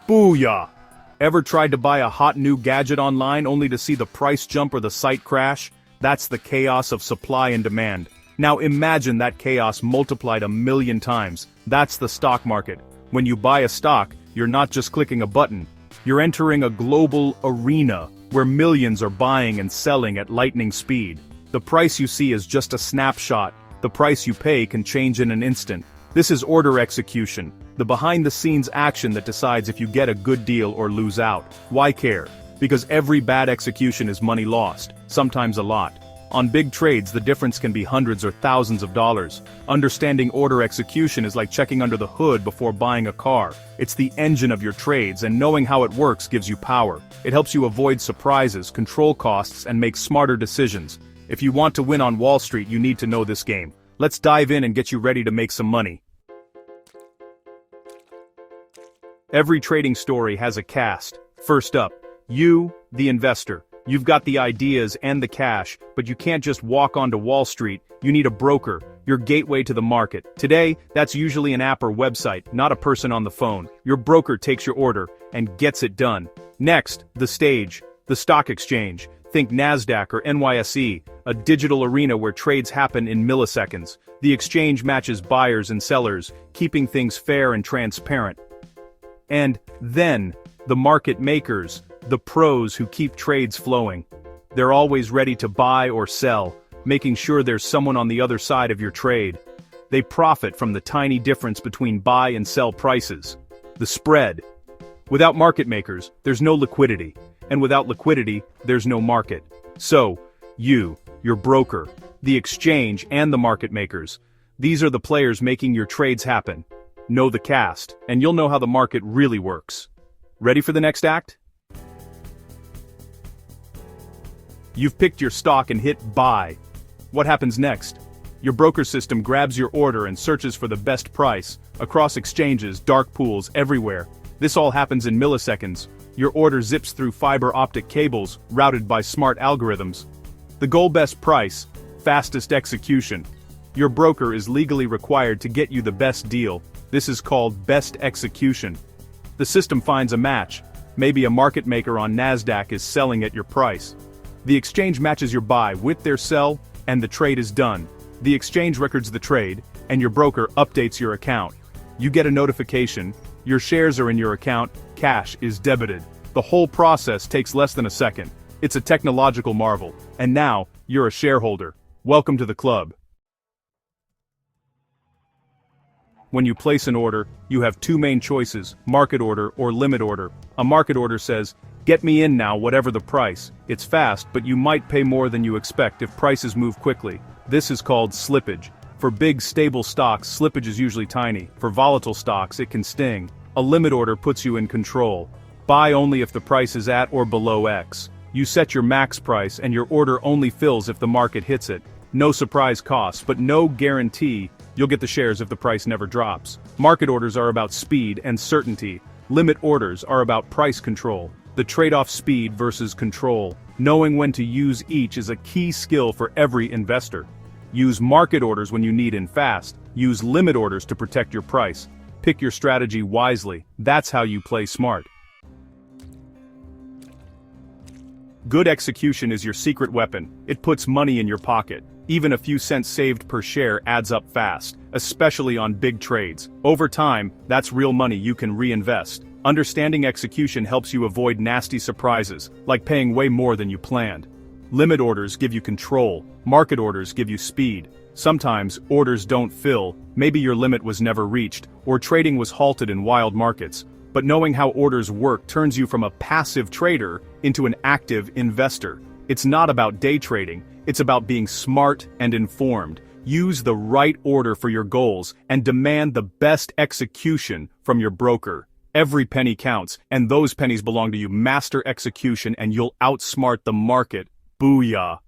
Booyah! Ever tried to buy a hot new gadget online only to see the price jump or the site crash? That's the chaos of supply and demand. Now imagine that chaos multiplied 1,000,000 times. That's the stock market. When you buy a stock, you're not just clicking a button. You're entering a global arena where millions are buying and selling at lightning speed. The price you see is just a snapshot. The price you pay can change in an instant. This is order execution, the behind-the-scenes action that decides if you get a good deal or lose out. Why care? Because every bad execution is money lost, sometimes a lot. On big trades, the difference can be hundreds or thousands of dollars. Understanding order execution is like checking under the hood before buying a car. It's the engine of your trades, and knowing how it works gives you power. It helps you avoid surprises, control costs, and make smarter decisions. If you want to win on Wall Street, you need to know this game. Let's dive in and get you ready to make some money. Every trading story has a cast. First up, you, the investor. You've got the ideas and the cash, but you can't just walk onto Wall Street. You need a broker, your gateway to the market. Today, that's usually an app or website, not a person on the phone. Your broker takes your order and gets it done. Next, the stage, the stock exchange. Think NASDAQ or NYSE, a digital arena where trades happen in milliseconds. The exchange matches buyers and sellers, keeping things fair and transparent. And then, the market makers, the pros who keep trades flowing. They're always ready to buy or sell, making sure there's someone on the other side of your trade. They profit from the tiny difference between buy and sell prices. The spread. Without market makers, there's no liquidity. And without liquidity, there's no market. So, you, your broker, the exchange, and the market makers. These are the players making your trades happen. Know the cast, and you'll know how the market really works. Ready for the next act? You've picked your stock and hit buy. What happens next? Your broker system grabs your order and searches for the best price, across exchanges, dark pools, everywhere. This all happens in milliseconds. Your order zips through fiber optic cables, routed by smart algorithms. The goal: best price, fastest execution. Your broker is legally required to get you the best deal. This is called best execution. The system finds a match. Maybe a market maker on NASDAQ is selling at your price. The exchange matches your buy with their sell, and the trade is done. The exchange records the trade, and your broker updates your account. You get a notification, your shares are in your account, cash is debited. The whole process takes less than a second. It's a technological marvel, and now, you're a shareholder. Welcome to the club. When you place an order, you have two main choices: market order or limit order. A market order says, "Get me in now, whatever the price." It's fast, but you might pay more than you expect if prices move quickly. This is called slippage. For big, stable stocks, slippage is usually tiny. For volatile stocks, it can sting. A limit order puts you in control. Buy only if the price is at or below X. You set your max price, and your order only fills if the market hits it. No surprise costs, but no guarantee you'll get the shares if the price never drops. Market orders are about speed and certainty. Limit orders are about price control. The trade-off: speed versus control. Knowing when to use each is a key skill for every investor. Use market orders when you need and fast. Use limit orders to protect your price. Pick your strategy wisely. That's how you play smart. Good execution is your secret weapon. It puts money in your pocket. Even a few cents saved per share adds up fast, especially on big trades. Over time, that's real money you can reinvest. Understanding execution helps you avoid nasty surprises, like paying way more than you planned. Limit orders give you control. Market orders give you speed. Sometimes, orders don't fill, maybe your limit was never reached, or trading was halted in wild markets. But knowing how orders work turns you from a passive trader into an active investor. It's not about day trading, it's about being smart and informed. Use the right order for your goals and demand the best execution from your broker. Every penny counts, and those pennies belong to you. Master execution and you'll outsmart the market. Booyah!